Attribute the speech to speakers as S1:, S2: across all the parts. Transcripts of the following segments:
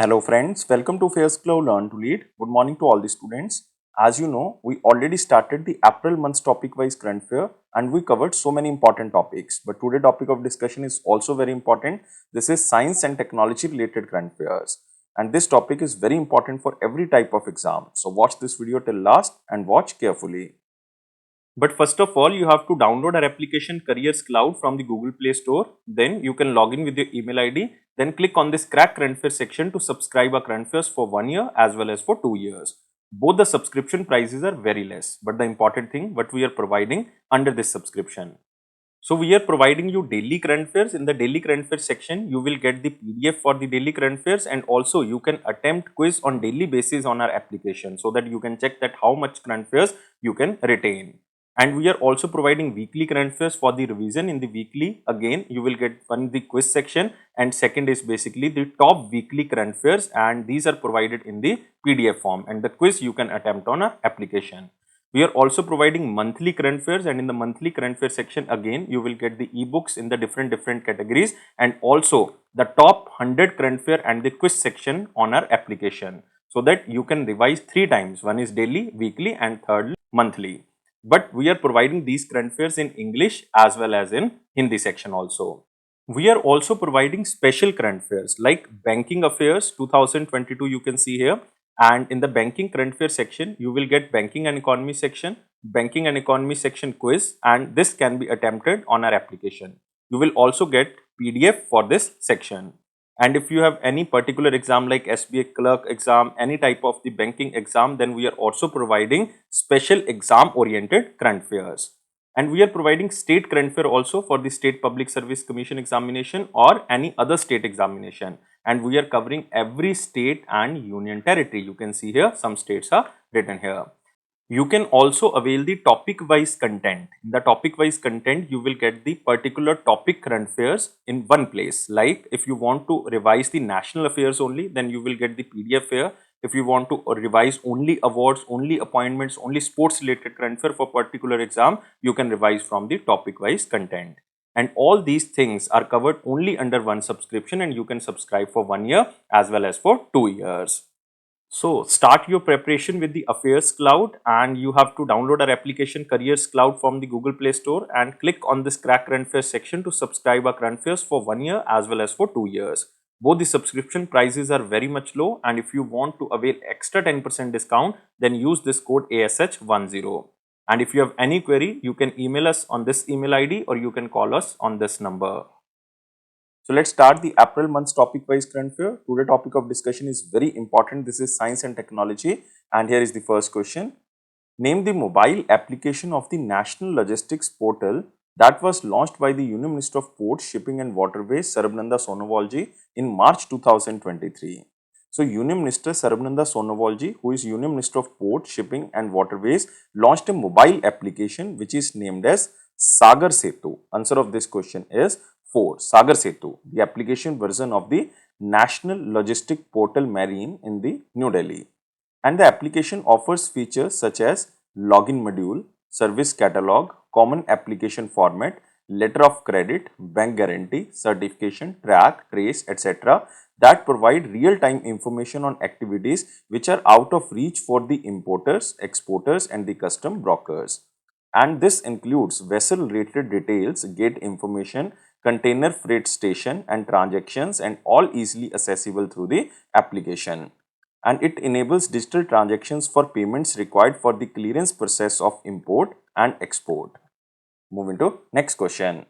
S1: Hello friends, welcome to AffairsCloud Learn to Lead. Good morning to all the students. As you know, we already started the April month's topic-wise current affair and we covered so many important topics. But today's topic of discussion is also very important. This is science and technology related current affairs. And this topic is very important for every type of exam. So watch this video till last and watch carefully. But first of all, you have to download our application Careers Cloud from the Google Play Store. Then you can log in with your email ID. Then click on this Crack Current Affairs section to subscribe our current affairs for 1 year as well as for 2 years. Both the subscription prices are very less. But the important thing, what we are providing under this subscription. So we are providing you daily current affairs. In the daily current affairs section, you will get the PDF for the daily current affairs, and also you can attempt quiz on daily basis on our application so that you can check that how much current affairs you can retain. And we are also providing weekly current affairs for the revision. In the weekly, again, you will get one the quiz section, and second is basically the top weekly current affairs, and these are provided in the PDF form, and the quiz you can attempt on our application. We are also providing monthly current affairs, and in the monthly current affairs section, again, you will get the ebooks in the different categories, and also the top 100 current affair and the quiz section on our application, so that you can revise 3 times. One is daily, weekly, and thirdly monthly. But we are providing these current affairs in English as well as in Hindi section also. We are also providing special current affairs like banking affairs 2022, you can see here. And in the banking current affairs section, you will get banking and economy section quiz, and this can be attempted on our application. You will also get PDF for this section. And if you have any particular exam like SBA clerk exam, any type of the banking exam, then we are also providing special exam oriented current affairs. And we are providing state current affair also for the State Public Service Commission examination or any other state examination. And we are covering every state and union territory. You can see here some states are written here. You can also avail the topic wise content. In the topic wise content, you will get the particular topic current affairs in one place. Like if you want to revise the national affairs only, then you will get the PDF here. If you want to revise only awards, only appointments, only sports related current affair for particular exam, you can revise from the topic wise content. And all these things are covered only under one subscription, and you can subscribe for 1 year as well as for 2 years. So start your preparation with the Affairs Cloud, and you have to download our application Careers Cloud from the Google Play Store and click on this Crack Current Affairs section to subscribe our current affairs for 1 year as well as for 2 years. Both the subscription prices are very much low, and if you want to avail extra 10% discount, then use this code ASH10. And if you have any query, you can email us on this email ID or you can call us on this number. So let's start the April month's topic wise current affair. Today's topic of discussion is very important. This is science and technology, and here is the first question. Name the mobile application of the National Logistics Portal that was launched by the Union Minister of Ports, Shipping and Waterways Sarbananda in March 2023. So Union Minister Sarbananda, who is Union Minister of Ports, Shipping and Waterways, launched a mobile application which is named as Sagar Setu. Answer of this question is 4. Sagar Setu, the application version of the National Logistic Portal Marine in the New Delhi. And the application offers features such as login module, service catalog, common application format, letter of credit, bank guarantee, certification, track, trace, etc. that provide real-time information on activities which are out of reach for the importers, exporters and the custom brokers. And this includes vessel related details, gate information, container freight station and transactions, and all easily accessible through the application. And it enables digital transactions for payments required for the clearance process of import and export. Moving to next question.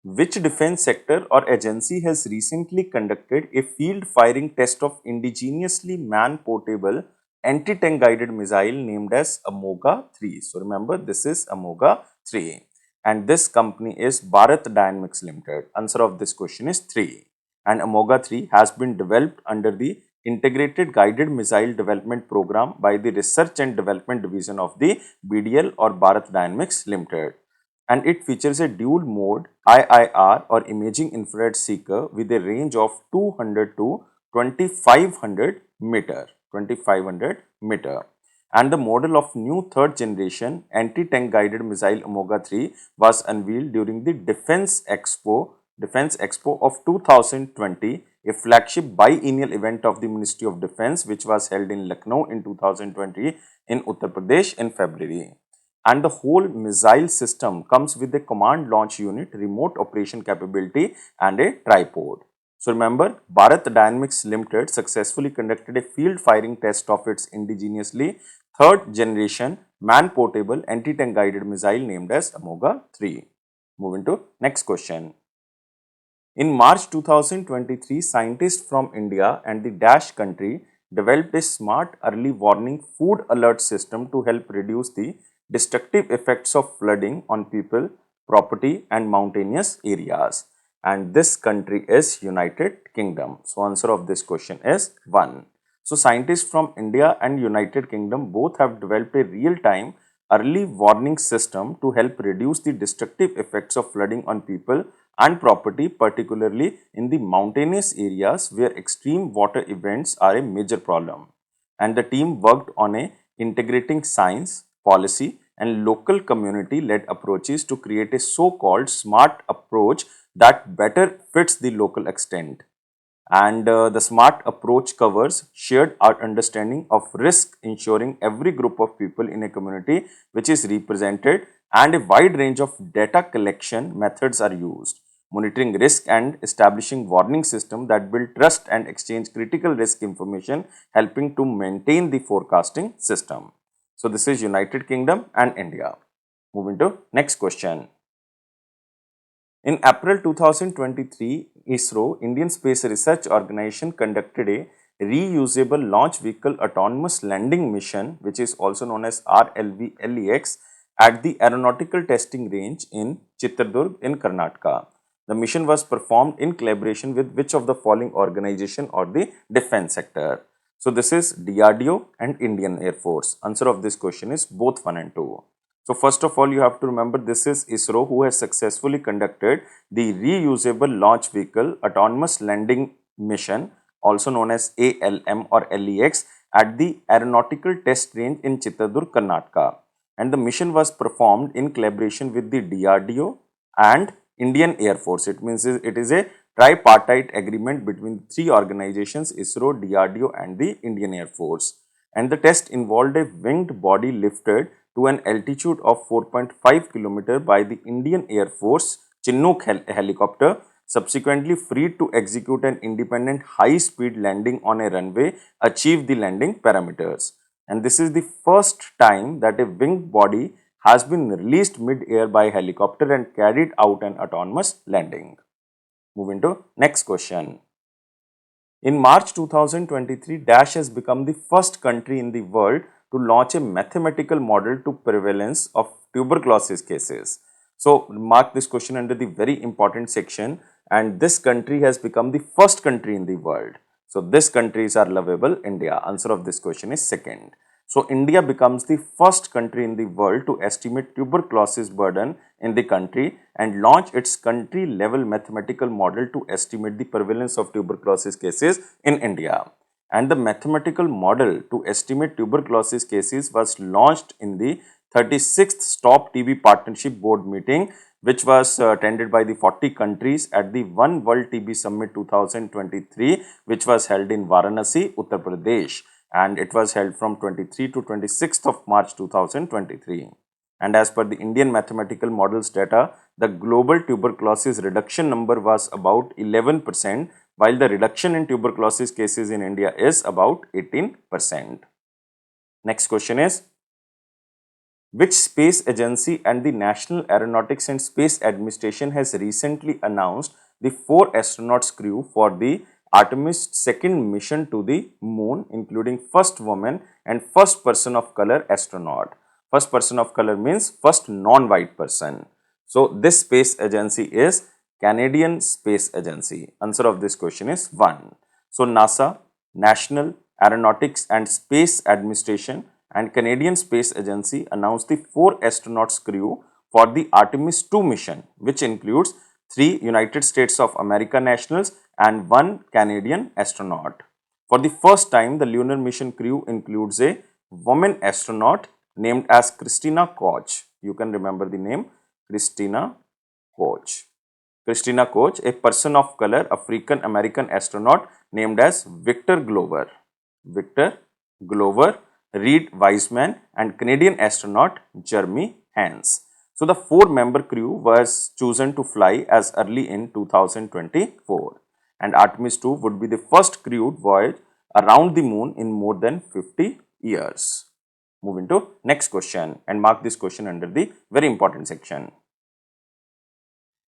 S1: Which defense sector or agency has recently conducted a field firing test of indigenously man-portable anti-tank guided missile named as Amogha-III? So remember, this is Amogha-III. And this company is Bharat Dynamics Limited. Answer of this question is 3. And Amogha-III has been developed under the Integrated Guided Missile Development Program by the Research and Development Division of the BDL or Bharat Dynamics Limited. And it features a dual mode IIR or imaging infrared seeker with a range of 200 to 2500 meter. And the model of new third generation anti-tank guided missile Amogha-III was unveiled during the Defense Expo of 2020 a flagship biennial event of the Ministry of Defence, which was held in Lucknow in 2020 in Uttar Pradesh in February. And the whole missile system comes with a command launch unit, remote operation capability and a tripod. So remember, Bharat Dynamics Limited successfully conducted a field firing test of its indigenously third generation man-portable anti-tank guided missile named as Amogha-III. Moving to next question. In March 2023, scientists from India and the Dash country developed a smart early warning food alert system to help reduce the destructive effects of flooding on people, property and mountainous areas. And this country is United Kingdom. So answer of this question is 1. So scientists from India and United Kingdom both have developed a real-time early warning system to help reduce the destructive effects of flooding on people and property, particularly in the mountainous areas where extreme water events are a major problem. And the team worked on integrating science, policy and local community-led approaches to create a so-called smart approach that better fits the local extent. And the smart approach covers shared understanding of risk, ensuring every group of people in a community which is represented, and a wide range of data collection methods are used, monitoring risk and establishing warning system that build trust and exchange critical risk information, helping to maintain the forecasting system. So this is United Kingdom and India. Moving to next question. In April 2023, ISRO, Indian Space Research Organization, conducted a reusable launch vehicle autonomous landing mission, which is also known as RLV LEX, at the Aeronautical Testing Range in Chitradurg in Karnataka. The mission was performed in collaboration with which of the following organization or the defense sector? So this is DRDO and Indian Air Force. Answer of this question is both 1 and 2. So first of all, you have to remember this is ISRO who has successfully conducted the reusable launch vehicle autonomous landing mission, also known as ALM or LEX, at the Aeronautical Test Range in Chitradurg, Karnataka. And the mission was performed in collaboration with the DRDO and Indian Air Force. It means it is a tripartite agreement between three organizations, ISRO, DRDO and the Indian Air Force. And the test involved a winged body lifted to an altitude of 4.5 km by the Indian Air Force Chinook helicopter, subsequently freed to execute an independent high-speed landing on a runway, achieve the landing parameters. And this is the first time that a winged body has been released mid-air by helicopter and carried out an autonomous landing. Moving to next question. In March 2023, Dash has become the first country in the world to launch a mathematical model to prevalence of tuberculosis cases. So mark this question under the very important section, and this country has become the first country in the world. So this countries are lovable, India. Answer of this question is second. So India becomes the first country in the world to estimate tuberculosis burden in the country and launch its country level mathematical model to estimate the prevalence of tuberculosis cases in India. And the mathematical model to estimate tuberculosis cases was launched in the 36th Stop TB Partnership Board meeting, which was attended by the 40 countries at the One World TB Summit 2023, which was held in Varanasi, Uttar Pradesh, and it was held from 23 to 26th of March 2023. And as per the Indian mathematical models data, the global tuberculosis reduction number was about 11%, while the reduction in tuberculosis cases in India is about 18%. Next question is, which space agency and the National Aeronautics and Space Administration has recently announced the 4 astronauts crew for the Artemis II mission to the moon, including first woman and first person of color astronaut? First person of color means first non-white person. So this space agency is Canadian Space Agency. Answer of this question is 1. So NASA, National Aeronautics and Space Administration and Canadian Space Agency announced the 4 astronauts crew for the Artemis II mission, which includes 3 United States of America nationals and 1 Canadian astronaut. For the first time, the lunar mission crew includes a woman astronaut named as Christina Koch. You can remember the name Christina Koch. Christina Koch, a person of color African American astronaut named as Victor Glover. Victor Glover, Reed Wiseman, and Canadian astronaut Jeremy Hans. So the 4-member crew was chosen to fly as early in 2024, and Artemis II would be the first crewed voyage around the moon in more than 50 years. Moving to next question and mark this question under the very important section.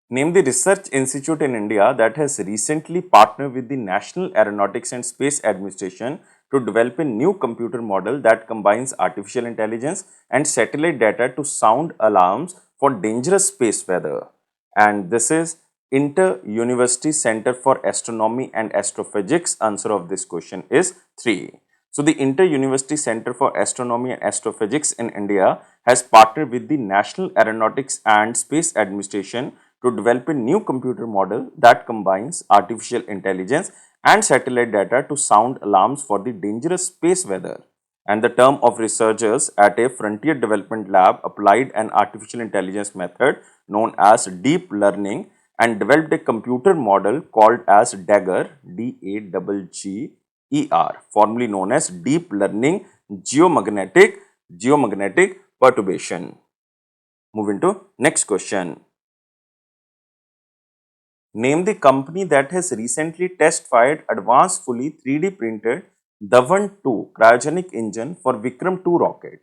S1: Name the research institute in India that has recently partnered with the National Aeronautics and Space Administration to develop a new computer model that combines artificial intelligence and satellite data to sound alarms for dangerous space weather. And this is Inter-University Center for Astronomy and Astrophysics. Answer of this question is 3. So the Inter-University Center for Astronomy and Astrophysics in India has partnered with the National Aeronautics and Space Administration to develop a new computer model that combines artificial intelligence and satellite data to sound alarms for the dangerous space weather. And the term of researchers at a frontier development lab applied an artificial intelligence method known as deep learning and developed a computer model called as Dagger, D-A-G-G-E-R, formerly known as deep learning geomagnetic perturbation. Moving to next question. Name the company that has recently test-fired advanced fully 3D printed Dhawan-II cryogenic engine for Vikram II rocket.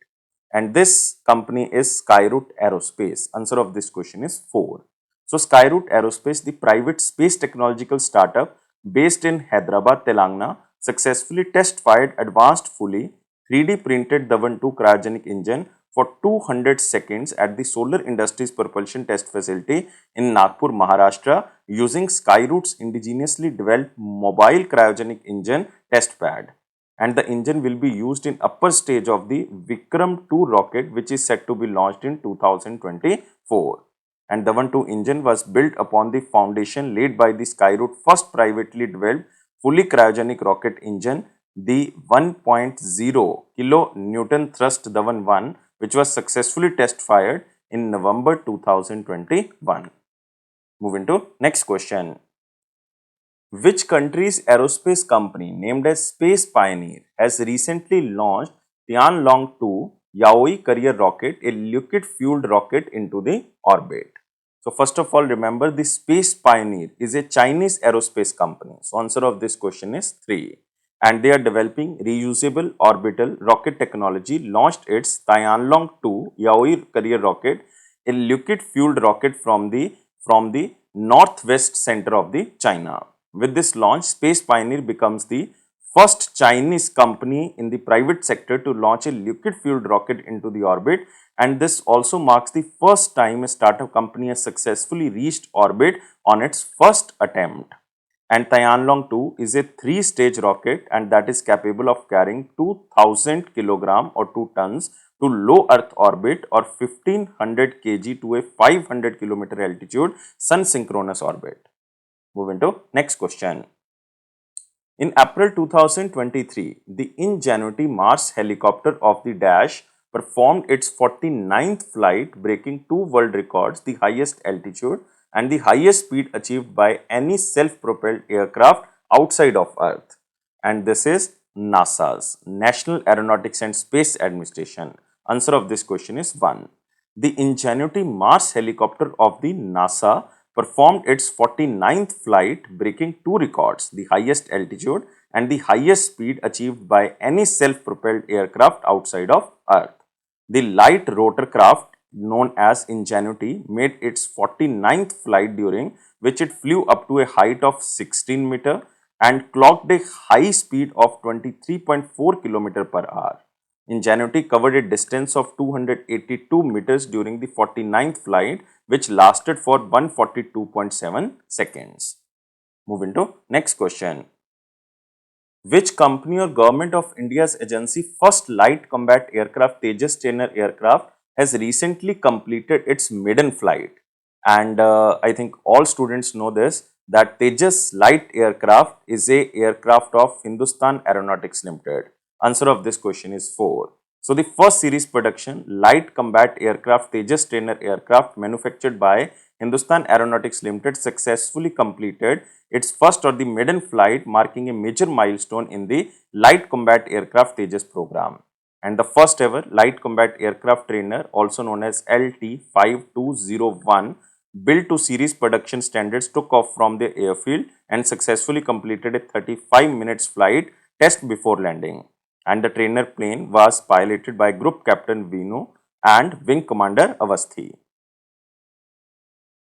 S1: And this company is Skyroot Aerospace. Answer of this question is 4. So Skyroot Aerospace, the private space technological startup based in Hyderabad, Telangana, successfully test-fired advanced fully 3D printed Dhawan-II cryogenic engine for 200 seconds at the Solar Industries Propulsion Test Facility in Nagpur, Maharashtra, using Skyroot's indigenously developed mobile cryogenic engine test pad. And the engine will be used in upper stage of the Vikram II rocket, which is set to be launched in 2024. And the Dhawan-II engine was built upon the foundation laid by the Skyroot first privately developed fully cryogenic rocket engine, the 1.0 kN thrust Dhawan-I, which was successfully test fired in November 2021. Moving to next question. Which country's aerospace company named as Space Pioneer has recently launched Tianlong-2 Yaoi carrier rocket, a liquid fueled rocket, into the orbit? So first of all, remember the Space Pioneer is a Chinese aerospace company. So answer of this question is 3. And they are developing reusable orbital rocket technology, launched its Tianlong-2 Yaoi carrier rocket, a liquid fueled rocket from the northwest center of the China. With this launch, Space Pioneer becomes the first Chinese company in the private sector to launch a liquid fueled rocket into the orbit, and this also marks the first time a startup company has successfully reached orbit on its first attempt. And Tianlong-2 is a 3-stage rocket, and that is capable of carrying 2000 kg or 2 tons to low Earth orbit or 1500 kg to a 500 km altitude sun synchronous orbit. Moving to next question. In April 2023, the Ingenuity Mars helicopter of the Dash performed its 49th flight, breaking 2 world records, the highest altitude and the highest speed achieved by any self-propelled aircraft outside of Earth. And this is NASA's National Aeronautics and Space Administration. Answer of this question is 1. The Ingenuity Mars helicopter of the NASA performed its 49th flight, breaking 2 records, the highest altitude and the highest speed achieved by any self-propelled aircraft outside of Earth. The light rotorcraft known as Ingenuity made its 49th flight, during which it flew up to a height of 16 meter and clocked a high speed of 23.4 km per hour. Ingenuity covered a distance of 282 meters during the 49th flight, which lasted for 142.7 seconds. Moving to next question. Which company or government of India's agency first light combat aircraft Tejas trainer aircraft has recently completed its maiden flight? And I think all students know this, that Tejas light aircraft is a aircraft of Hindustan Aeronautics Limited. Answer of this question is 4. So the first series production light combat aircraft Tejas trainer aircraft manufactured by Hindustan Aeronautics Limited successfully completed its first or the maiden flight, marking a major milestone in the Light Combat Aircraft Tejas program. And the first ever Light Combat Aircraft trainer, also known as LT-5201, built to series production standards, took off from the airfield and successfully completed a 35 minutes flight test before landing. And the trainer plane was piloted by Group Captain Vinu and Wing Commander Avasthi.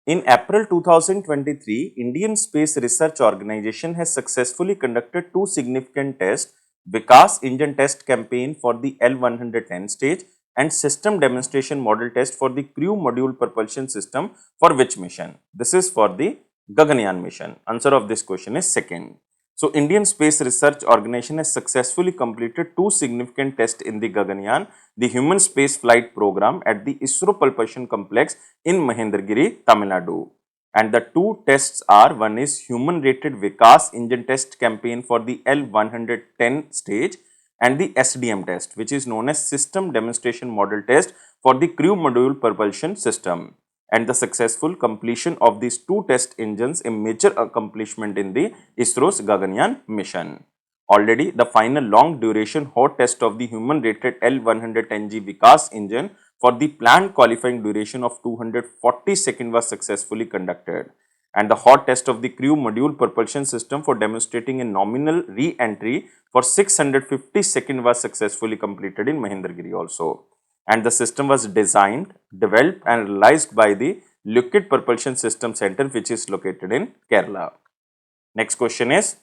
S1: In April 2023, Indian Space Research Organization has successfully conducted two significant tests, Vikas Engine Test Campaign for the L110 stage and System Demonstration Model Test for the Crew Module Propulsion System for which mission? This is for the Gaganyaan mission. Answer of this question is second. So, Indian Space Research Organization has successfully completed two significant tests in the Gaganyaan, the Human Space Flight Program at the ISRO Propulsion Complex in Mahendragiri, Tamil Nadu. And the two tests are, one is Human Rated Vikas Engine Test Campaign for the L110 stage and the SDM test, which is known as System Demonstration Model Test for the Crew Module Propulsion System. And the successful completion of these two test engines a major accomplishment in the ISRO's Gaganyaan mission. Already, the final long duration hot test of the human rated L110G Vikas engine for the planned qualifying duration of 240 seconds was successfully conducted. And the hot test of the Crew Module Propulsion System for demonstrating a nominal re-entry for 650 seconds was successfully completed in Mahendragiri also. And the system was designed, developed and realized by the Liquid Propulsion System Center, which is located in Kerala. Next question is,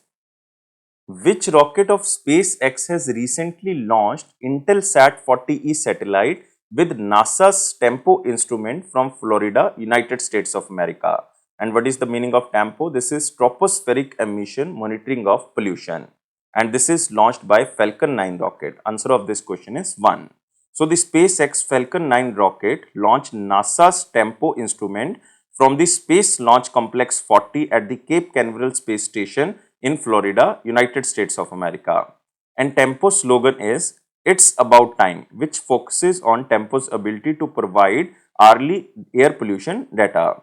S1: which rocket of SpaceX has recently launched Intelsat 40E satellite with NASA's TEMPO instrument from Florida, United States of America? And what is the meaning of TEMPO? This is tropospheric emission monitoring of pollution. And this is launched by Falcon 9 rocket. Answer of this question is 1. So, the SpaceX Falcon 9 rocket launched NASA's TEMPO instrument from the Space Launch Complex 40 at the Cape Canaveral Space Station in Florida, United States of America. And TEMPO's slogan is, "It's about time," which focuses on TEMPO's ability to provide hourly air pollution data.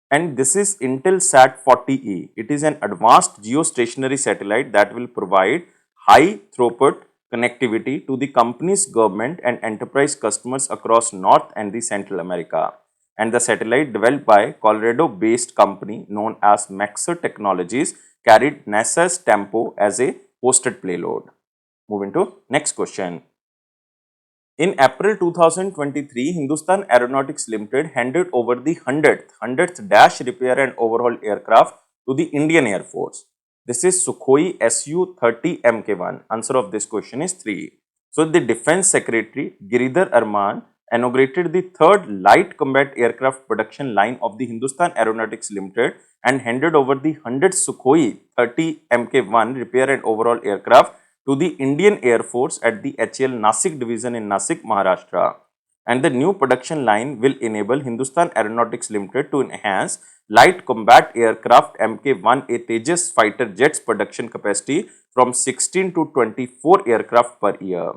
S1: And this is Intelsat 40E. It is an advanced geostationary satellite that will provide high throughput connectivity to the company's government and enterprise customers across North and the Central America. And the satellite, developed by Colorado-based company known as Maxar Technologies, carried NASA's TEMPO as a hosted payload. Moving to next question. In April 2023, Hindustan Aeronautics Limited handed over the 100th Dash Repair and Overhaul aircraft to the Indian Air Force. This is Sukhoi Su-30 Mk1. Answer of this question is 3. So, the Defense Secretary Giridhar Arman inaugurated the third light combat aircraft production line of the Hindustan Aeronautics Limited and handed over the 100th Sukhoi 30 Mk1 repair and overhaul aircraft to the Indian Air Force at the HAL Nasik division in Nasik, Maharashtra. And the new production line will enable Hindustan Aeronautics Limited to enhance light combat aircraft Mk1A Tejas fighter jets production capacity from 16 to 24 aircraft per year.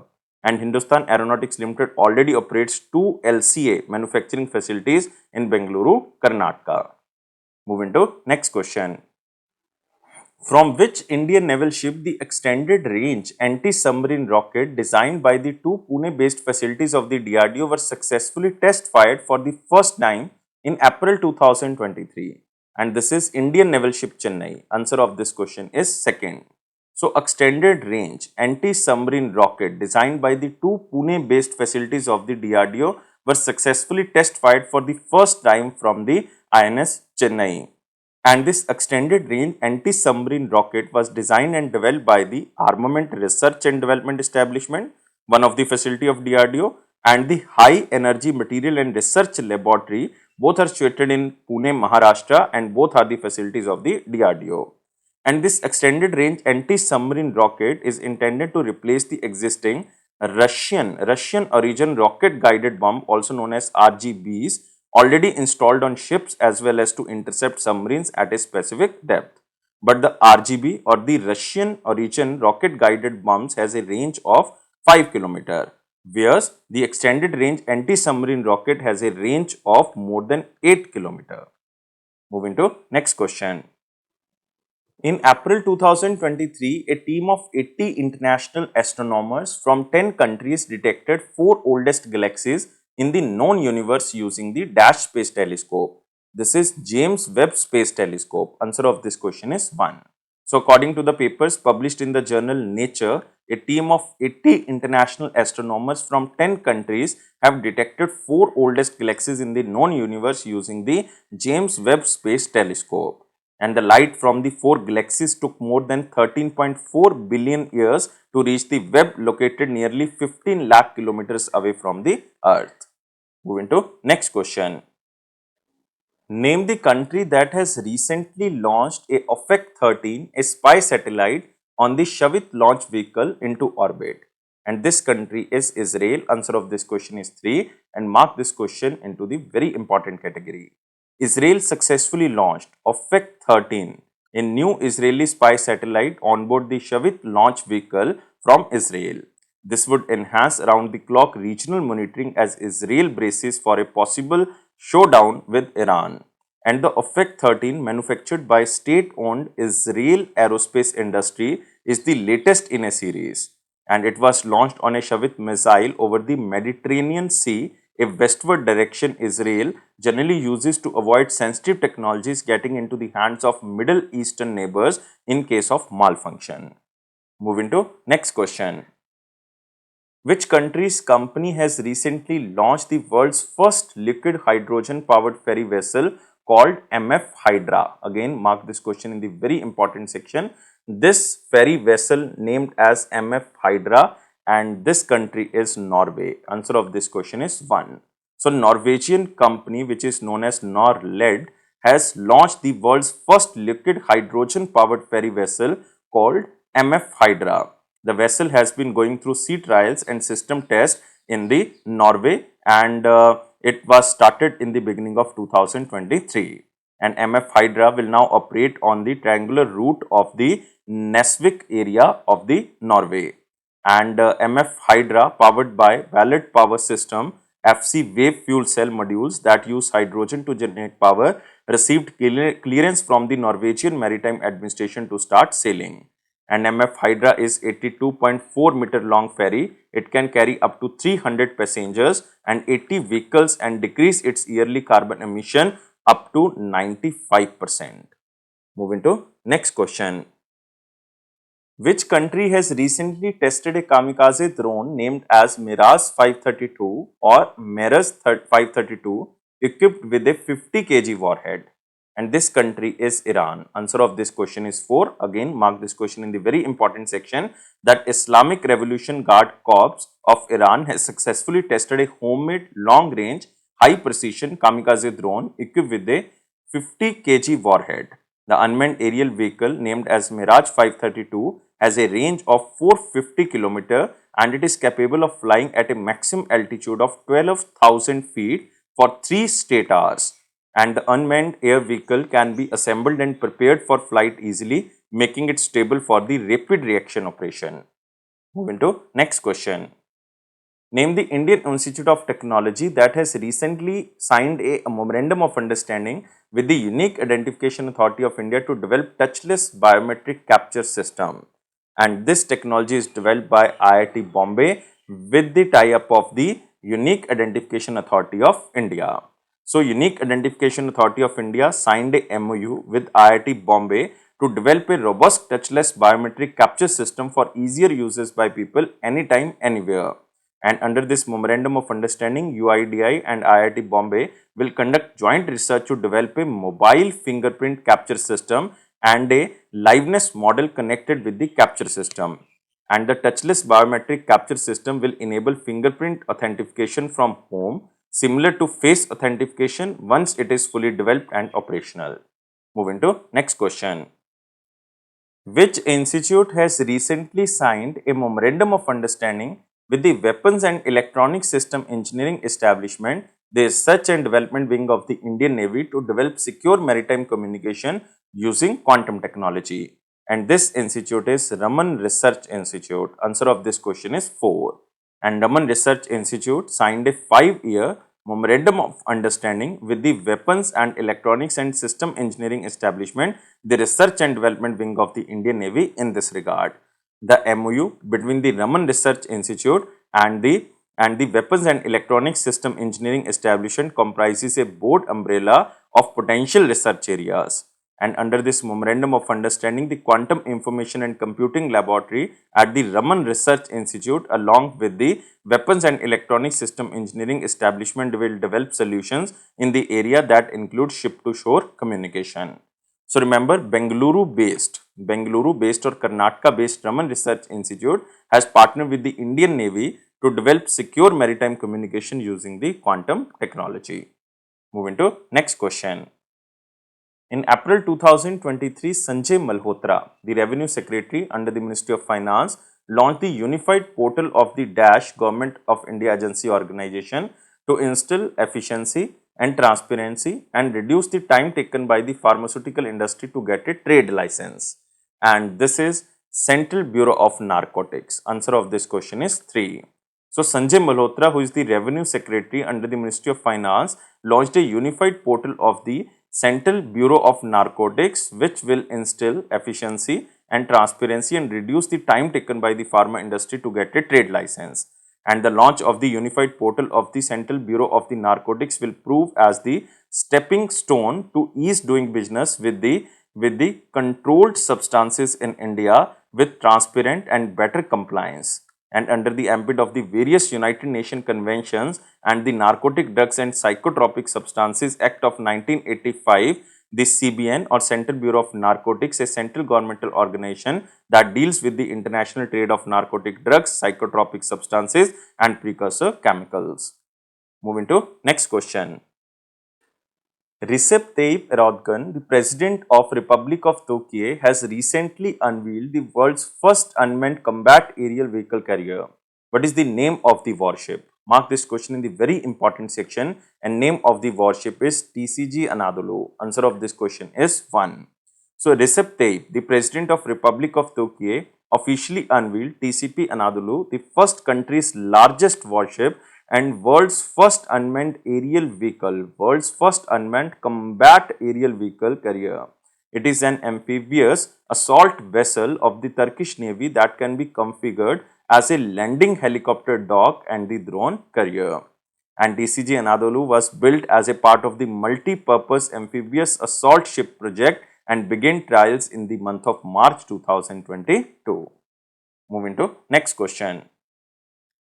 S1: And Hindustan Aeronautics Limited already operates 2 LCA manufacturing facilities in Bengaluru, Karnataka. Moving to next question. From which Indian Naval Ship the extended range anti-submarine rocket designed by the two Pune-based facilities of the DRDO were successfully test fired for the first time in April 2023? And this is Indian Naval Ship Chennai. Answer of this question is second. So, extended range anti-submarine rocket designed by the two Pune-based facilities of the DRDO were successfully test fired for the first time from the INS Chennai. And this extended range anti-submarine rocket was designed and developed by the Armament Research and Development Establishment, one of the facility of DRDO, and the High Energy Material and Research Laboratory. Both are situated in Pune, Maharashtra, and both are the facilities of the DRDO. And this extended range anti-submarine rocket is intended to replace the existing Russian origin rocket guided bomb, also known as RGBs, already installed on ships as well as to intercept submarines at a specific depth. But the RGB or the Russian origin rocket guided bombs has a range of 5 km, whereas the extended range anti-submarine rocket has a range of more than 8 km. Moving to next question. In April 2023, a team of 80 international astronomers from 10 countries detected 4 oldest galaxies in the known universe using the DASH Space Telescope. This is James Webb Space Telescope. Answer of this question is 1. So, according to the papers published in the journal Nature, a team of 80 international astronomers from 10 countries have detected 4 oldest galaxies in the known universe using the James Webb Space Telescope. And the light from the 4 galaxies took more than 13.4 billion years to reach the Webb located nearly 15 lakh kilometers away from the Earth. Moving to next question. Name the country that has recently launched a AffairsCloud, a spy satellite on the Shavit launch vehicle into orbit. And this country is Israel. Answer of this question is 3, and mark this question into the very important category. Israel successfully launched AffairsCloud, a new Israeli spy satellite on board the Shavit launch vehicle from Israel. This would enhance round-the-clock regional monitoring as Israel braces for a possible showdown with Iran. And the AffairsCloud, manufactured by state-owned Israel Aerospace Industry, is the latest in a series. And it was launched on a Shavit missile over the Mediterranean Sea, a westward direction Israel generally uses to avoid sensitive technologies getting into the hands of Middle Eastern neighbors in case of malfunction. Moving to next question. Which country's company has recently launched the world's first liquid hydrogen powered ferry vessel called MF Hydra? Again, mark this question in the very important section. This ferry vessel named as MF Hydra, and this country is Norway. Answer of this question is 1. So, Norwegian company which is known as Norled has launched the world's first liquid hydrogen powered ferry vessel called MF Hydra. The vessel has been going through sea trials and system tests in the Norway, and it was started in the beginning of 2023. And MF Hydra will now operate on the triangular route of the Nesvik area of the Norway. And MF Hydra, powered by Valid Power System FC wave fuel cell modules that use hydrogen to generate power, received clearance from the Norwegian Maritime Administration to start sailing. And MF Hydra is 82.4 meter long ferry. It can carry up to 300 passengers and 80 vehicles and decrease its yearly carbon emission up to 95%. Moving to next question. Which country has recently tested a kamikaze drone named as Mirage 532 or Mirage 532 equipped with a 50 kg warhead? And this country is Iran. Answer of this question is 4. Again, mark this question in the very important section, that Islamic Revolution Guard Corps of Iran has successfully tested a homemade long-range, high-precision kamikaze drone equipped with a 50 kg warhead. The unmanned aerial vehicle named as Mirage 532 has a range of 450 km and it is capable of flying at a maximum altitude of 12,000 feet for 3 straight hours. And the unmanned air vehicle can be assembled and prepared for flight easily, making it stable for the rapid reaction operation. Moving to next question. Name the Indian Institute of Technology that has recently signed a memorandum of understanding with the Unique Identification Authority of India to develop touchless biometric capture system. And this technology is developed by IIT Bombay with the tie-up of the Unique Identification Authority of India. So, Unique Identification Authority of India signed a MOU with IIT Bombay to develop a robust touchless biometric capture system for easier uses by people anytime, anywhere. And under this memorandum of understanding, UIDI and IIT Bombay will conduct joint research to develop a mobile fingerprint capture system and a liveness model connected with the capture system. And the touchless biometric capture system will enable fingerprint authentication from home, similar to face authentication once it is fully developed and operational. Moving to next question. Which institute has recently signed a memorandum of understanding with the Weapons and Electronic System Engineering Establishment, the Research and Development Wing of the Indian Navy, to develop secure maritime communication using quantum technology? And this institute is Raman Research Institute. Answer of this question is 4. And Raman Research Institute signed a 5-year memorandum of understanding with the Weapons and Electronics and System Engineering Establishment, the Research and Development Wing of the Indian Navy in this regard. The MOU between the Raman Research Institute and the Weapons and Electronics System Engineering Establishment comprises a broad umbrella of potential research areas. And under this memorandum of understanding, the Quantum Information and Computing Laboratory at the Raman Research Institute along with the Weapons and Electronic System Engineering Establishment will develop solutions in the area that include ship-to-shore communication. So remember, Bengaluru-based or Karnataka-based Raman Research Institute has partnered with the Indian Navy to develop secure maritime communication using the quantum technology. Moving to next question. In April 2023, Sanjay Malhotra, the Revenue Secretary under the Ministry of Finance, launched the unified portal of the Government of India Agency Organization to instill efficiency and transparency and reduce the time taken by the pharmaceutical industry to get a trade license. And this is Central Bureau of Narcotics. Answer of this question is 3. So Sanjay Malhotra, who is the Revenue Secretary under the Ministry of Finance, launched a unified portal of the Central Bureau of Narcotics, which will instill efficiency and transparency and reduce the time taken by the pharma industry to get a trade license. And the launch of the unified portal of the Central Bureau of the Narcotics will prove as the stepping stone to ease doing business with the controlled substances in India with transparent and better compliance. And under the ambit of the various United Nations conventions and the Narcotic Drugs and Psychotropic Substances Act of 1985, the CBN or Central Bureau of Narcotics, a central governmental organization that deals with the international trade of narcotic drugs, psychotropic substances and precursor chemicals. Moving to next question. Recep Tayyip Erdoğan, the President of Republic of Türkiye, has recently unveiled the world's first unmanned combat aerial vehicle carrier. What is the name of the warship? Mark this question in the very important section, and name of the warship is TCG Anadolu. Answer of this question is 1. So Recep Tayyip, the President of Republic of Türkiye, officially unveiled TCP Anadolu, the first country's largest warship and world's first unmanned aerial vehicle, world's first unmanned combat aerial vehicle carrier. It is an amphibious assault vessel of the Turkish Navy that can be configured as a landing helicopter dock and the drone carrier. And TCG Anadolu was built as a part of the multi-purpose amphibious assault ship project and began trials in the month of March 2022. Moving to next question.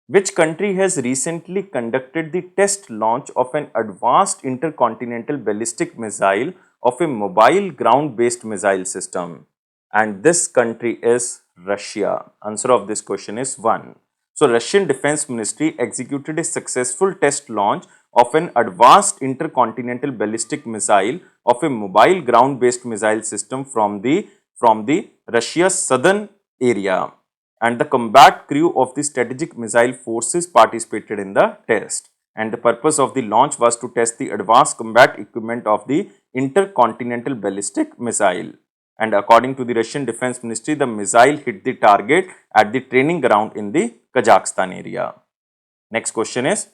S1: Which country has recently conducted the test launch of an advanced intercontinental ballistic missile of a mobile ground-based missile system? And this country is Russia. Answer of this question is 1. So, Russian Defense Ministry executed a successful test launch of an advanced intercontinental ballistic missile of a mobile ground-based missile system from the Russia's southern area. And the combat crew of the strategic missile forces participated in the test. And the purpose of the launch was to test the advanced combat equipment of the intercontinental ballistic missile. And according to the Russian Defense Ministry, the missile hit the target at the training ground in the Kazakhstan area. Next question is,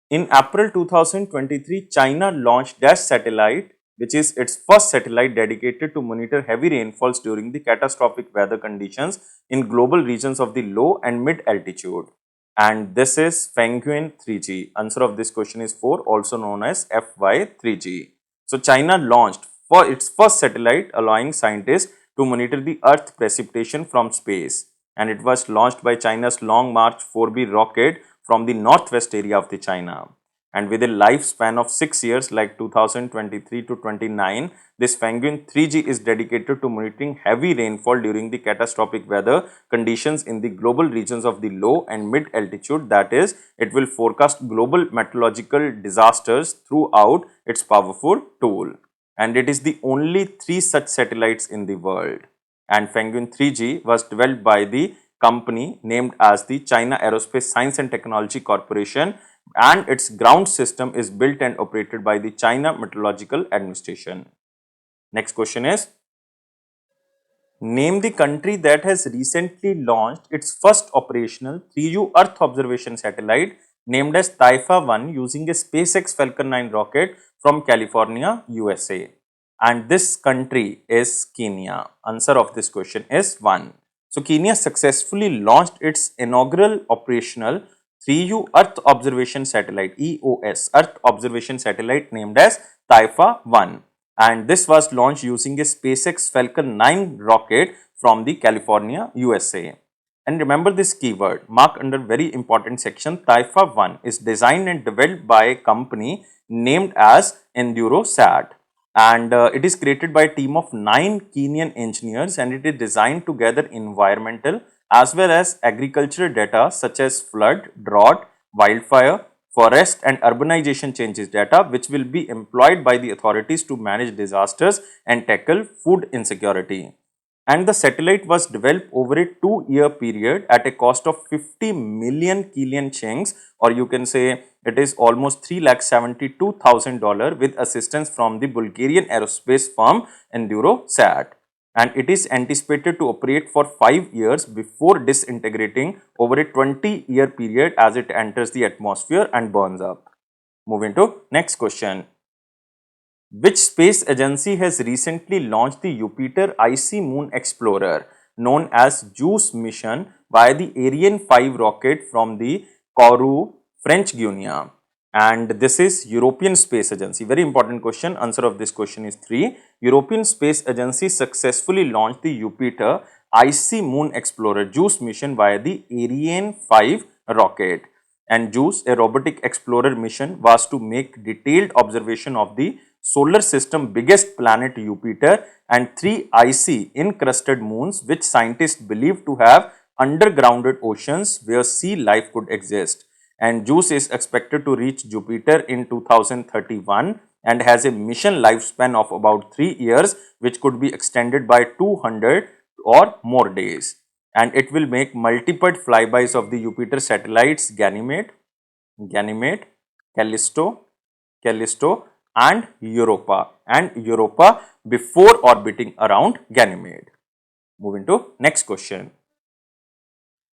S1: in April 2023, China launched DASH satellite, which is its first satellite dedicated to monitor heavy rainfalls during the catastrophic weather conditions in global regions of the low and mid altitude. And this is Fanguin 3G. Answer of this question is 4, also known as FY3G. So China launched for its first satellite allowing scientists to monitor the Earth precipitation from space. And it was launched by China's Long March 4B rocket from the northwest area of the China. And with a lifespan of 6 years like 2023 to 29, this Fanguin 3G is dedicated to monitoring heavy rainfall during the catastrophic weather conditions in the global regions of the low and mid altitude. That is, it will forecast global meteorological disasters throughout its powerful tool. And it is the only 3 such satellites in the world. And Fanguin 3G was developed by the company named as the China Aerospace Science and Technology Corporation, and its ground system is built and operated by the China Meteorological Administration. Next question is, name the country that has recently launched its first operational 3U Earth observation satellite named as Taifa-1 using a SpaceX Falcon 9 rocket from California, USA. And this country is Kenya. Answer of this question is 1. So, Kenya successfully launched its inaugural operational 3U Earth Observation Satellite EOS Earth Observation Satellite named as Taifa-1, and this was launched using a SpaceX Falcon 9 rocket from the California, USA. And remember this keyword marked under very important section. Taifa-1 is designed and developed by a company named as EnduroSat, and it is created by a team of 9 Kenyan engineers, and it is designed to gather environmental as well as agricultural data such as flood, drought, wildfire, forest and urbanization changes data, which will be employed by the authorities to manage disasters and tackle food insecurity. And the satellite was developed over a 2-year period at a cost of 50 million Kenyan shillings, or you can say it is almost $3,72,000 with assistance from the Bulgarian aerospace firm EnduroSat. And it is anticipated to operate for 5 years before disintegrating over a 20-year period as it enters the atmosphere and burns up. Moving to next question. Which space agency has recently launched the Jupiter Icy Moons Explorer known as JUICE mission via the Ariane 5 rocket from the Kourou, French Guiana? And this is European Space Agency. Very important question. Answer of this question is 3. European Space Agency successfully launched the Jupiter Icy Moons Explorer JUICE mission via the Ariane 5 rocket. And JUICE, a robotic explorer mission, was to make detailed observation of the solar system biggest planet Jupiter and 3 icy encrusted moons which scientists believe to have undergrounded oceans where sea life could exist. And JUICE is expected to reach Jupiter in 2031 and has a mission lifespan of about 3 years, which could be extended by 200 or more days. And it will make multiple flybys of the Jupiter satellites Ganymede, Callisto, and Europa before orbiting around Ganymede. Moving to next question.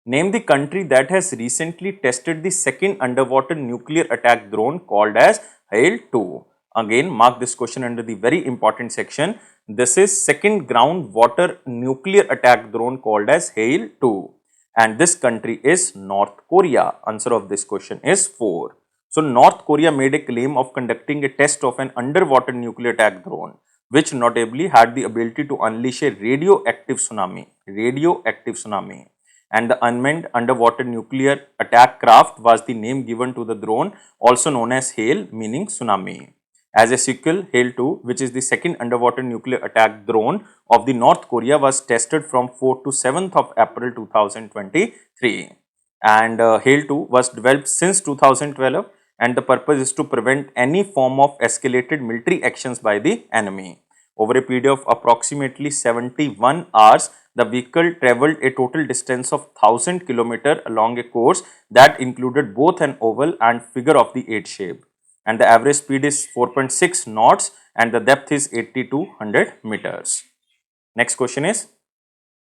S1: Name the country that has recently tested the second underwater nuclear attack drone called as HALE-2. Again, mark this question under the very important section. This is second groundwater nuclear attack drone called as HALE-2, and this country is North Korea. Answer of this question is 4. So, North Korea made a claim of conducting a test of an underwater nuclear attack drone, which notably had the ability to unleash a radioactive tsunami. And the unmanned underwater nuclear attack craft was the name given to the drone, also known as HALE, meaning tsunami. As a sequel, HALE-2, which is the second underwater nuclear attack drone of the North Korea, was tested from 4th to 7th of April 2023. And HALE-2 was developed since 2012, and the purpose is to prevent any form of escalated military actions by the enemy. Over a period of approximately 71 hours, the vehicle traveled a total distance of 1000 km along a course that included both an oval and figure of the 8 shape. And the average speed is 4.6 knots and the depth is 80 to 100 meters. Next question is,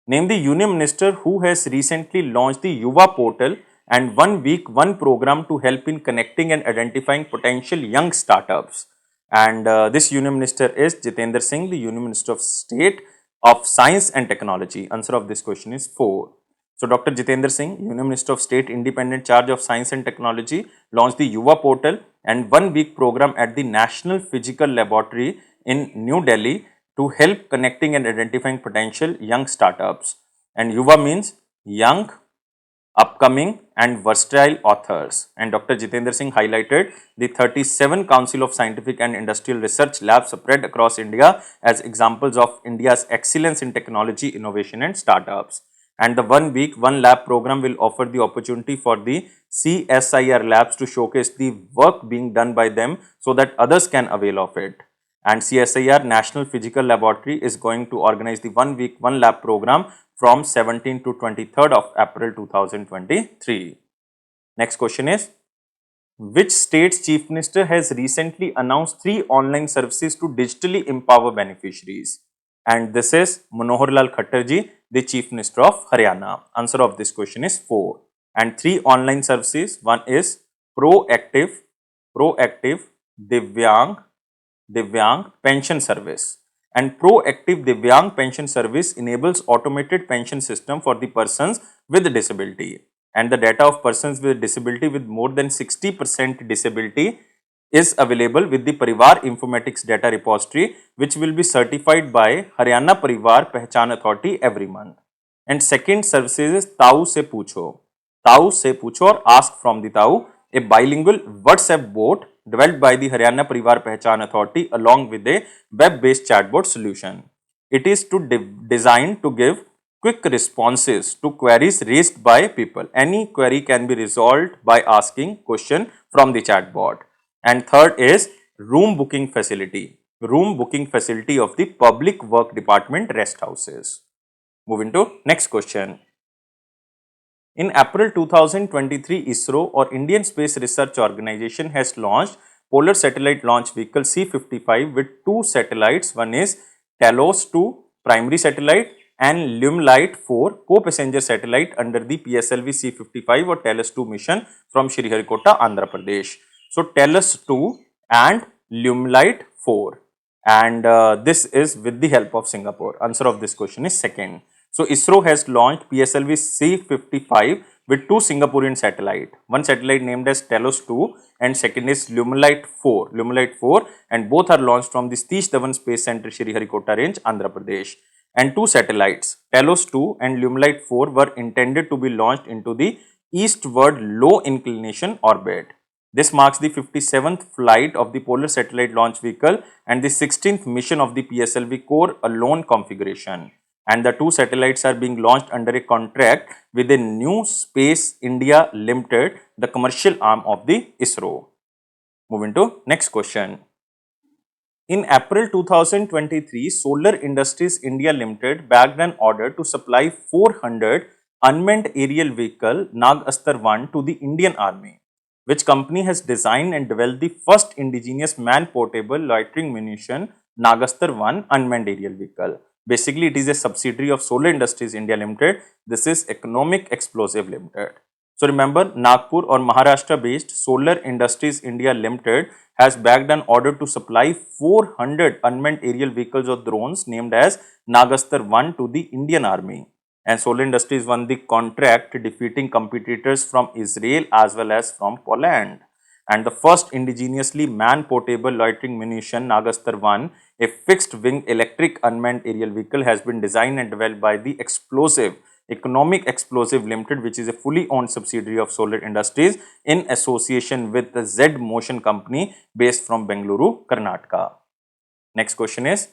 S1: name the Union Minister who has recently launched the YUVA Portal and 1 week 1 program to help in connecting and identifying potential young startups. And this Union Minister is Jitendra Singh, the Union Minister of State of Science and Technology. Answer of this question is 4. So, Dr. Jitendra Singh, Union Minister of State, Independent Charge of Science and Technology, launched the YUVA Portal and 1 week program at the National Physical Laboratory in New Delhi to help connecting and identifying potential young startups. And YUVA means young, upcoming and versatile authors. And Dr. Jitendra Singh highlighted the 37 Council of Scientific and Industrial Research labs spread across India as examples of India's excellence in technology, innovation and startups. And the 1 week 1 lab program will offer the opportunity for the CSIR labs to showcase the work being done by them so that others can avail of it. And CSIR National Physical Laboratory is going to organize the 1 week 1 lab program from 17th to 23rd of April 2023. Next question is, which state's chief minister has recently announced 3 online services to digitally empower beneficiaries? And this is Manohar Lal Khattar, the chief minister of Haryana. Answer of this question is 4. And 3 online services, one is proactive proactive Divyang Pension Service. And proactive Divyang Pension Service enables automated pension system for the persons with disability. And the data of persons with disability with more than 60% disability is available with the Parivar Informatics Data Repository, which will be certified by Haryana Parivar Pehchan Authority every month. And second services is Tau Se Pucho. Tau Se Pucho or Ask from the Tau, a bilingual WhatsApp bot developed by the Haryana Parivar Pehchan Authority along with a web-based chatbot solution. It is designed to give quick responses to queries raised by people. Any query can be resolved by asking question from the chatbot. And third is room booking facility of the Public Work Department rest houses. Moving to next question. In April 2023, ISRO or Indian Space Research Organization has launched Polar Satellite Launch Vehicle C-55 with two satellites. One is Talos-2 primary satellite and Limelight-4 co-passenger satellite under the PSLV C-55 or Talos-2 mission from Sriharikota, Andhra Pradesh. So, Talos-2 and Limelight-4, and this is with the help of Singapore. Answer of this question is second. So, ISRO has launched PSLV C-55 with two Singaporean satellites. One satellite named as Talos-2 and second is Limelight-4, and both are launched from the Satish Dhawan Space Center, Sriharikota Range, Andhra Pradesh. And two satellites, Talos-2 and Limelight-4, were intended to be launched into the eastward low inclination orbit. This marks the 57th flight of the Polar Satellite Launch Vehicle and the 16th mission of the PSLV core alone configuration. And the two satellites are being launched under a contract with a New Space India Limited, the commercial arm of the ISRO. Moving to next question. In April 2023, Solar Industries India Limited bagged an order to supply 400 Unmanned Aerial Vehicle Nagastra-1 to the Indian Army, which company has designed and developed the first indigenous man-portable loitering munition Nagastra-1 Unmanned Aerial Vehicle. Basically, it is a subsidiary of Solar Industries India Limited. This is Economic Explosive Limited. So, remember, Nagpur or Maharashtra-based Solar Industries India Limited has bagged an order to supply 400 unmanned aerial vehicles or drones named as Nagastra-1 to the Indian Army. And Solar Industries won the contract, defeating competitors from Israel as well as from Poland. And the first indigenously man-portable loitering munition Nagastra-1, a fixed-wing electric unmanned aerial vehicle, has been designed and developed by the Economic Explosive Limited, which is a fully owned subsidiary of Solar Industries in association with the Z Motion company based from Bengaluru, Karnataka. Next question is,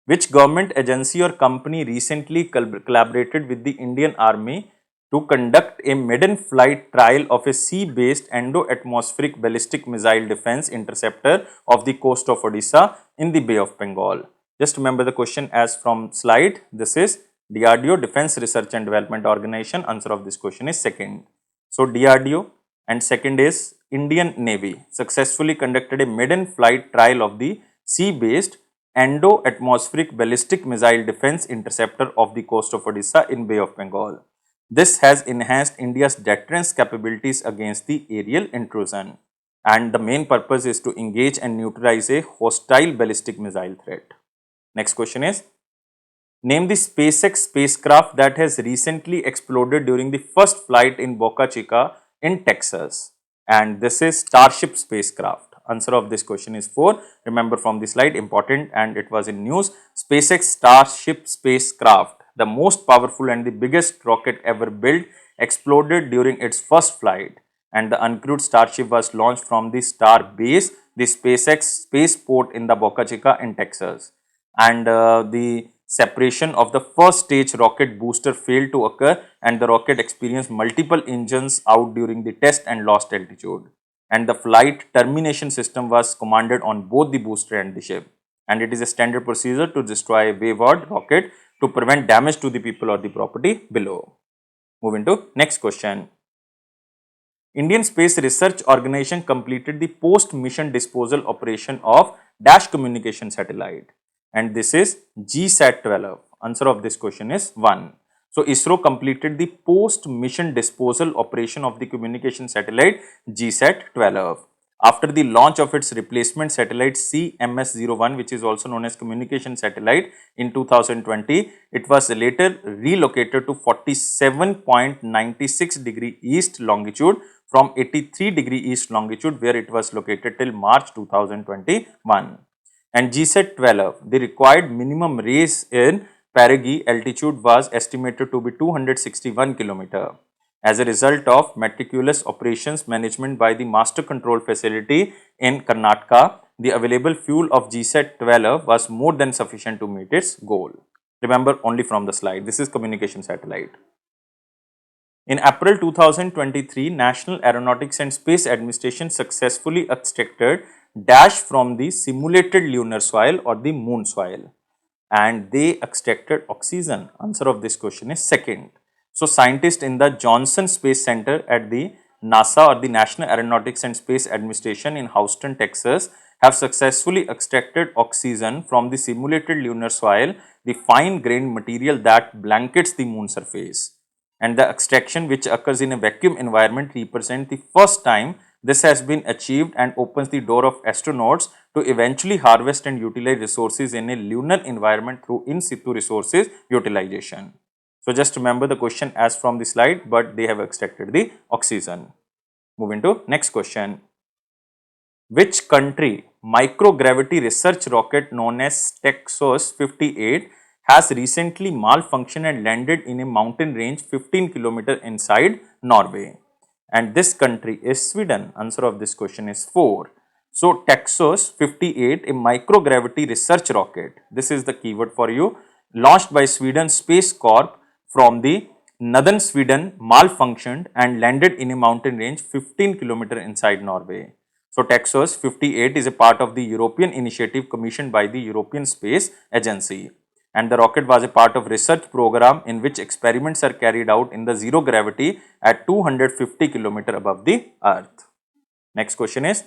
S1: which government agency or company recently collaborated with the Indian Army to conduct a maiden flight trial of a sea-based endo-atmospheric ballistic missile defense interceptor of the coast of Odisha in the Bay of Bengal? Just remember the question as from slide. This is DRDO, Defense Research and Development Organization. Answer of this question is second. So, DRDO, and second is Indian Navy successfully conducted a maiden flight trial of the sea-based endo-atmospheric ballistic missile defense interceptor of the coast of Odisha in Bay of Bengal. This has enhanced India's deterrence capabilities against the aerial intrusion, and the main purpose is to engage and neutralize a hostile ballistic missile threat. Next question is, name the SpaceX spacecraft that has recently exploded during the first flight in Boca Chica in Texas, and this is Starship spacecraft. Answer of this question is 4. Remember from the slide, important, and it was in news. SpaceX Starship spacecraft, the most powerful and the biggest rocket ever built, exploded during its first flight, and the uncrewed Starship was launched from the Star Base, the SpaceX spaceport in the Boca Chica in Texas. And the separation of the first stage rocket booster failed to occur, and the rocket experienced multiple engines out during the test and lost altitude. And the flight termination system was commanded on both the booster and the ship. And it is a standard procedure to destroy a wayward rocket to prevent damage to the people or the property below. Moving to next question. Indian Space Research Organization completed the post-mission disposal operation of Dash Communication Satellite, and this is GSAT-12. Answer of this question is 1. So ISRO completed the post-mission disposal operation of the communication satellite GSAT-12. After the launch of its replacement satellite CMS-01, which is also known as communication satellite, in 2020, it was later relocated to 47.96 degree east longitude from 83 degree east longitude, where it was located till March 2021. And GSAT-12, the required minimum raise in perigee altitude was estimated to be 261 km. As a result of meticulous operations management by the Master Control Facility in Karnataka, the available fuel of GSAT-12 was more than sufficient to meet its goal. Remember, only from the slide, this is communication satellite. In April 2023, National Aeronautics and Space Administration successfully extracted dash from the simulated lunar soil or the moon soil, and they extracted oxygen. Answer of this question is second. So scientists in the Johnson Space Center at the NASA, or the National Aeronautics and Space Administration in Houston, Texas, have successfully extracted oxygen from the simulated lunar soil, the fine-grained material that blankets the moon surface. And the extraction, which occurs in a vacuum environment, represents the first time this has been achieved and opens the door of astronauts to eventually harvest and utilize resources in a lunar environment through in situ resources utilization. So just remember the question as from the slide, but they have extracted the oxygen. Moving to next question. Which country microgravity research rocket known as Texas 58 has recently malfunctioned and landed in a mountain range 15 km inside Norway? And this country is Sweden. Answer of this question is 4. So Texas 58, a microgravity research rocket, this is the keyword for you, launched by Sweden Space Corp from the northern Sweden, malfunctioned and landed in a mountain range 15 km inside Norway. So Texas 58 is a part of the European initiative commissioned by the European Space Agency, and the rocket was a part of research program in which experiments are carried out in the zero gravity at 250 km above the earth. Next question is,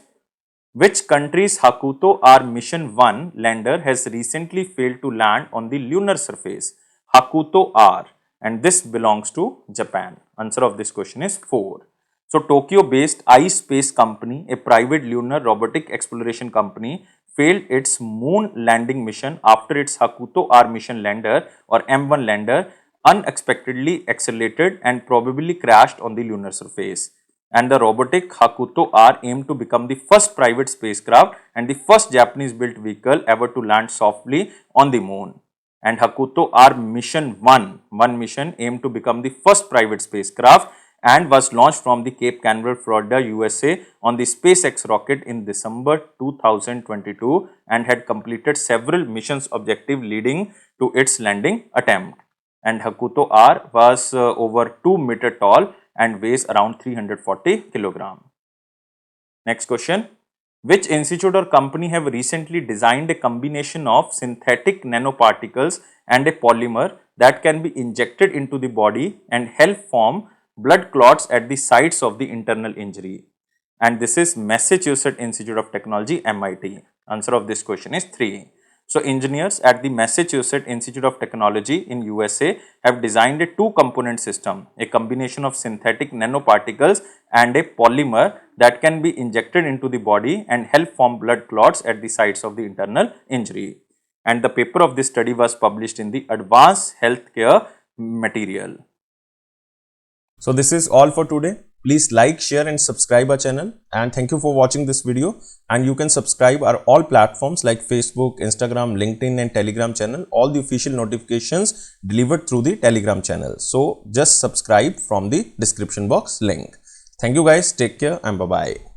S1: which country's Hakuto-R Mission 1 lander has recently failed to land on the lunar surface? Hakuto-R, and this belongs to Japan. Answer of this question is 4. So Tokyo-based iSpace company, a private lunar robotic exploration company, failed its moon landing mission after its Hakuto-R mission lander or M1 lander unexpectedly accelerated and probably crashed on the lunar surface. And the robotic Hakuto-R aimed to become the first private spacecraft and the first Japanese built vehicle ever to land softly on the moon. And Hakuto-R Mission 1 mission aimed to become the first private spacecraft and was launched from the Cape Canaveral, Florida, USA on the SpaceX rocket in December 2022 and had completed several missions objectives leading to its landing attempt. And Hakuto-R was over 2 meters tall and weighs around 340 kg. Next question. Which institute or company have recently designed a combination of synthetic nanoparticles and a polymer that can be injected into the body and help form blood clots at the sites of the internal injury? And this is Massachusetts Institute of Technology, MIT. Answer of this question is 3. So engineers at the Massachusetts Institute of Technology in USA have designed a two-component system, a combination of synthetic nanoparticles and a polymer that can be injected into the body and help form blood clots at the sites of the internal injury. And the paper of this study was published in the Advanced Healthcare Material. So this is all for today. Please like, share and subscribe our channel, and thank you for watching this video. And you can subscribe our all platforms like Facebook, Instagram, LinkedIn and Telegram channel. All the official notifications delivered through the Telegram channel. So just subscribe from the description box link. Thank you guys. Take care and bye-bye.